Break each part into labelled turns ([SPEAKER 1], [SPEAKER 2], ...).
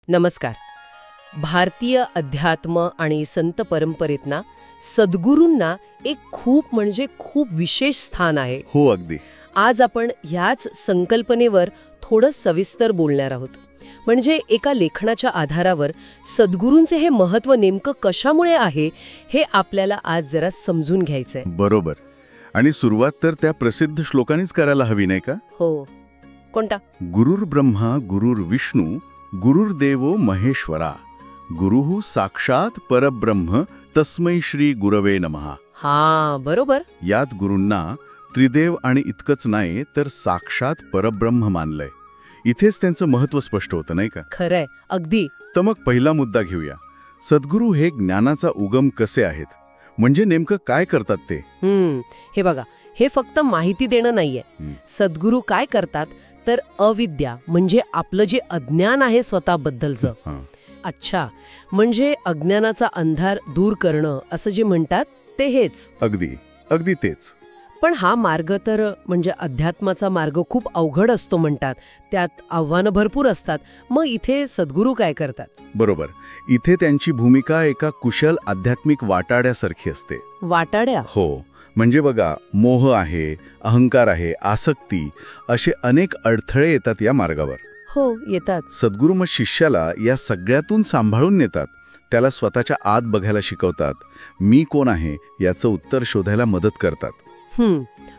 [SPEAKER 1] नमस्कार. भारतीय अध्यात्म आणि संत परंपरेत ना सद्गुरूंना एक खूप म्हणजे खूप विशेष स्थान आहे.
[SPEAKER 2] हो, अगदी.
[SPEAKER 1] आज आपण ह्याच संकल्पनेवर थोडं सविस्तर बोलणार आहोत. म्हणजे एका लेखनाच्या आधारावर सद्गुरूंचे हे महत्त्व नेमकं कशामुळे आहे हे आपल्याला आज जरा समजून घ्यायचंय.
[SPEAKER 2] बरोबर. आणि सुरुवात तर त्या प्रसिद्ध श्लोकानेच करायला हवी, नाही का?
[SPEAKER 1] हो. कोणता?
[SPEAKER 2] गुरुर ब्रह्मा गुरुर विष्णू गुरुर्देवो महेश्वरा गुरुः साक्षात परब्रह्म तस्मै श्री गुरवे नमः.
[SPEAKER 1] हा, बरोबर.
[SPEAKER 2] यात गुरूंना त्रिदेव आणि इतकंच नाही तर साक्षात परब्रह्म मानलंय. इथेच त्यांचं महत्त्व स्पष्ट होतं, नाही का?
[SPEAKER 1] खरंय, अगदी.
[SPEAKER 2] तर मग पहिला मुद्दा घेऊया. सद्गुरू हे ज्ञानाचा उगम कसे आहेत, म्हणजे नेमकं काय करतात ते?
[SPEAKER 1] हे बघा, हे फक्त माहिती देणं नाहीये. सद्गुरू काय करतात तर अविद्या म्हणजे आपलं जे अज्ञान आहे स्वतःबद्दलचं. अच्छा, म्हणजे अज्ञानाचा अंधार दूर करणं असं जे म्हणतात ते हेच.
[SPEAKER 2] अगदी अगदी तेच.
[SPEAKER 1] पण हा मार्ग तर म्हणजे अध्यात्माचा मार्ग खूप अवघड असतो म्हणतात. त्यात आव्हानं भरपूर असतात. मग इथे सद्गुरू काय करतात?
[SPEAKER 2] बरोबर. इथे त्यांची भूमिका एका कुशल आध्यात्मिक वाटाड्यासारखी असते.
[SPEAKER 1] वाटाड्या?
[SPEAKER 2] हो. म्हणजे बघा, मोह आहे, अहंकार आहे, आसक्ती असे अनेक अडथळे येतात या मार्गावर.
[SPEAKER 1] हो, येतात.
[SPEAKER 2] सद्गुरू मग शिष्याला या सगळ्यातून सांभाळून नेतात. त्याला स्वतःच्या आत बघायला शिकवतात. मी कोण आहे याचं उत्तर शोधायला मदत करतात.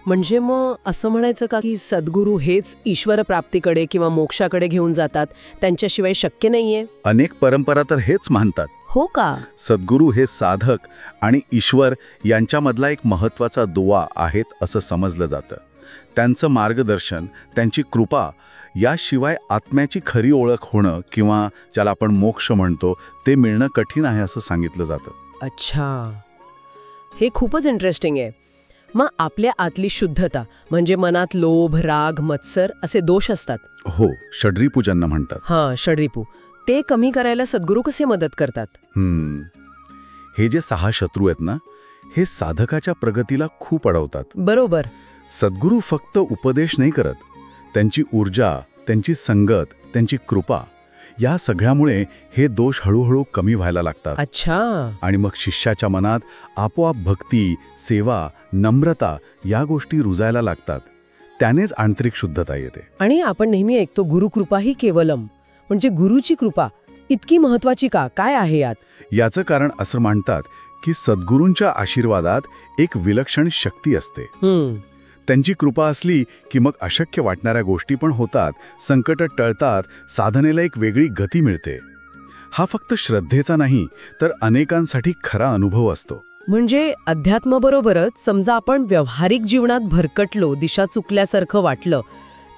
[SPEAKER 1] म्हणजे मग असं म्हणायचं का की सद्गुरू हेच ईश्वर प्राप्तीकडे किंवा मोक्षाकडे घेऊन जातात, त्यांच्याशिवाय शक्य नाहीये?
[SPEAKER 2] अनेक परंपरा तर हेच मानतात.
[SPEAKER 1] हो का?
[SPEAKER 2] सद्गुरू हे साधक आणि ईश्वर यांच्यामधला एक महत्त्वाचा दुवा आहेत असं समजलं जातं. त्यांचं मार्गदर्शन, त्यांची कृपा याशिवाय आत्म्याची खरी ओळख होणं किंवा ज्याला आपण मोक्ष म्हणतो ते मिळणं कठीण आहे असं सांगितलं जातं.
[SPEAKER 1] अच्छा, हे खूपच इंटरेस्टिंग आहे. मग आपल्या आतली शुद्धता म्हणजे मनात लोभ, राग, मत्सर असे दोष असतात.
[SPEAKER 2] हो, षड्रिपू ज्यांना म्हणतात.
[SPEAKER 1] हां, षड्रिपू. ते कमी करायला सद्गुरू कसे मदत करतात?
[SPEAKER 2] हे जे 6 शत्रू आहेत ना, हे साधकाच्या प्रगतीला खूप अडवतात.
[SPEAKER 1] बरोबर.
[SPEAKER 2] सद्गुरू फक्त उपदेश नाही करत. त्यांची ऊर्जा, त्यांची संगत, त्यांची कृपा या सगळ्यामुळे हे दोष हळूहळू कमी व्हायला लागतात.
[SPEAKER 1] अच्छा.
[SPEAKER 2] आणि मग शिष्याच्या मनात आपोआप भक्ती, सेवा, नम्रता या गोष्टी रुजायला लागतात. त्यानेच आंतरिक शुद्धता येते.
[SPEAKER 1] आणि आपण नेहमी ऐकतो गुरुकृपा ही केवलम, म्हणजे गुरुची कृपा इतकी महत्वाची का? काय आहे यात?
[SPEAKER 2] याचं कारण असं मानतात की सद्गुरूंच्या आशीर्वादात एक विलक्षण शक्ती असते. त्यांची कृपा असली की मग अशक्य वाटणाऱ्या गोष्टी पण होतात, संकट टळतात, साधनेला एक वेगळी गती मिळते. हा फक्त श्रद्धेचा नाही तर अनेकांसाठी खरा अनुभव असतो.
[SPEAKER 1] म्हणजे अध्यात्माबरोबरच समजा आपण व्यावहारिक जीवनात भरकटलो, दिशा चुकल्यासारखं वाटलं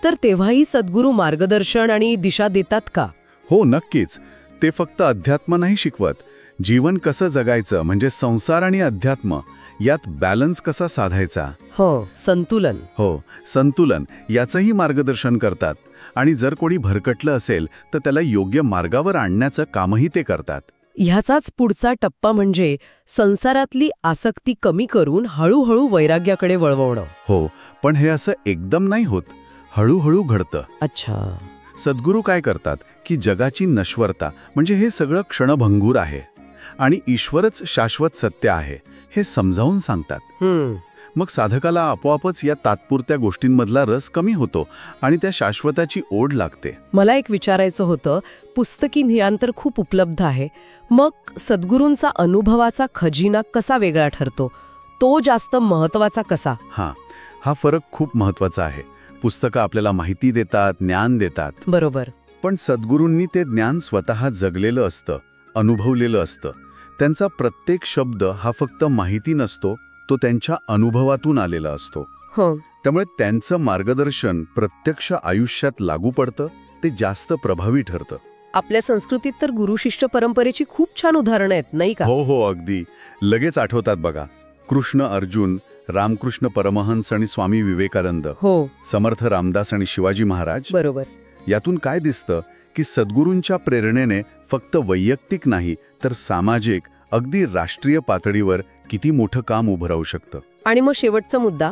[SPEAKER 1] तर तेव्हाही सद्गुरू मार्गदर्शन आणि दिशा देतात का?
[SPEAKER 2] हो, नक्कीच. ते फक्त अध्यात्म नाही शिकवत, जीवन कसं जगायचं म्हणजे संसार आणि अध्यात्म यात बॅलन्स कसा साधायचा.
[SPEAKER 1] हो, संतुलन.
[SPEAKER 2] हो, संतुलन याचंही मार्गदर्शन करतात. आणि जर कोणी भरकटलं असेल तर त्याला योग्य मार्गावर आणण्याचं कामही ते करतात.
[SPEAKER 1] ह्याचाच पुढचा टप्पा म्हणजे संसारातली आसक्ती कमी करून हळूहळू वैराग्याकडे वळवणं.
[SPEAKER 2] हो, पण हे असं एकदम नाही होत, हळूहळू घडतं.
[SPEAKER 1] अच्छा.
[SPEAKER 2] सद्गुरू काय करतात की जगाची नश्वरता म्हणजे हे सगळं क्षणभंगूर आहे आणि ईश्वरच शाश्वत सत्य आहे हे समजावून सांगतात. मग साधकाला आपोआपच या तात्पुरत्या गोष्टींमधला रस कमी होतो आणि त्या शाश्वताची ओढ लागते.
[SPEAKER 1] मला एक विचारायचं होतं, पुस्तकी ज्ञान तर खूप उपलब्ध आहे, मग सद्गुरूंचा अनुभवाचा खजिना कसा वेगळा ठरतो? तो जास्त महत्वाचा कसा?
[SPEAKER 2] हा फरक खूप महत्वाचा आहे. पुस्तकं आपल्याला माहिती देतात, ज्ञान देतात.
[SPEAKER 1] बरोबर.
[SPEAKER 2] पण सद्गुरूंनी ते ज्ञान स्वतः जगलेलं असतं, अनुभवलेलं असतं. त्यांचा प्रत्येक शब्द हा फक्त माहिती नसतो, तो त्यांच्या अनुभवातून आलेला असतो. त्यामुळे त्यांचं मार्गदर्शन प्रत्यक्ष आयुष्यात लागू पडतं, ते जास्त प्रभावी ठरतं.
[SPEAKER 1] आपल्या संस्कृतीत तर गुरु शिष्य परंपरेची खूप छान उदाहरणं आहेत, नाही का?
[SPEAKER 2] हो, अगदी. लगेच आठवतात बघा. कृष्ण अर्जुन, रामकृष्ण परमहंस आणि स्वामी विवेकानंद, समर्थ रामदास आणि शिवाजी महाराज.
[SPEAKER 1] बरोबर.
[SPEAKER 2] यातून काय दिसतं की सद्गुरूंच्या प्रेरणेने फक्त वैयक्तिक नाही तर सामाजिक, अगदी राष्ट्रीय पातळीवर किती मोठं काम उभं राहू शकतं.
[SPEAKER 1] आणि मग शेवटचा मुद्दा,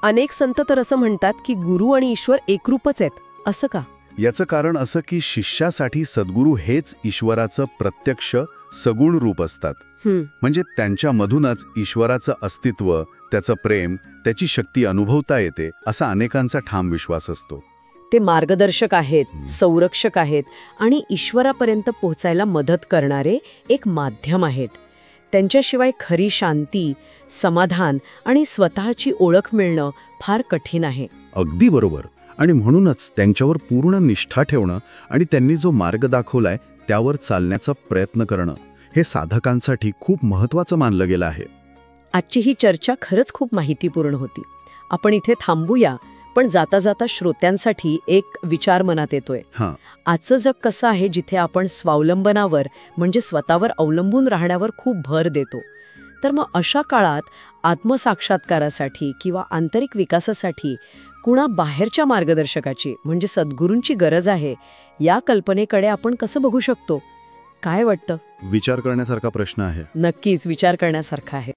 [SPEAKER 1] अनेक संत तर असं म्हणतात की गुरु आणि ईश्वर एकरूपच आहेत, असं का?
[SPEAKER 2] याचं कारण असं की शिष्यासाठी सद्गुरू हेच ईश्वराचं प्रत्यक्ष सगुण रूप असतात. म्हणजे त्यांच्यामधूनच ईश्वराचं अस्तित्व, त्याचं प्रेम, त्याची शक्ती अनुभवता येते असा अनेकांचा ठाम विश्वास असतो.
[SPEAKER 1] ते मार्गदर्शक आहेत, संरक्षक आहेत आणि ईश्वरापर्यंत पोहोचायला मदत करणारे एक माध्यम आहेत. त्यांच्याशिवाय खरी शांती, समाधान आणि स्वतःची ओळख मिळणं फार कठीण आहे.
[SPEAKER 2] अगदी बरोबर. आणि म्हणूनच त्यांच्यावर पूर्ण निष्ठा ठेवणं आणि त्यांनी जो मार्ग दाखवलाय त्यावर चालण्याचा प्रयत्न करणं हे साधकांसाठी खूप महत्त्वाचं मानलं गेलं आहे.
[SPEAKER 1] आजची ही चर्चा खरंच खूप माहितीपूर्ण होती. आपण इथे थांबूया, पण जाता जाता श्रोत्यांसाठी एक विचार मनात येतोय. आजचं जग कसं आहे जिथे आपण स्वावलंबनावर म्हणजे स्वतःवर अवलंबून राहण्यावर खूप भर देतो. तर मग अशा काळात आत्मसाक्षात्कारासाठी किंवा आंतरिक विकासासाठी कुणा बाहेरच्या मार्गदर्शकाची म्हणजे सद्गुरूंची गरज आहे, या कल्पनेकडे आपण कसं बघू शकतो? काय वाटतं?
[SPEAKER 2] विचार करण्यासारखा प्रश्न आहे.
[SPEAKER 1] नक्कीच विचार करण्यासारखा आहे.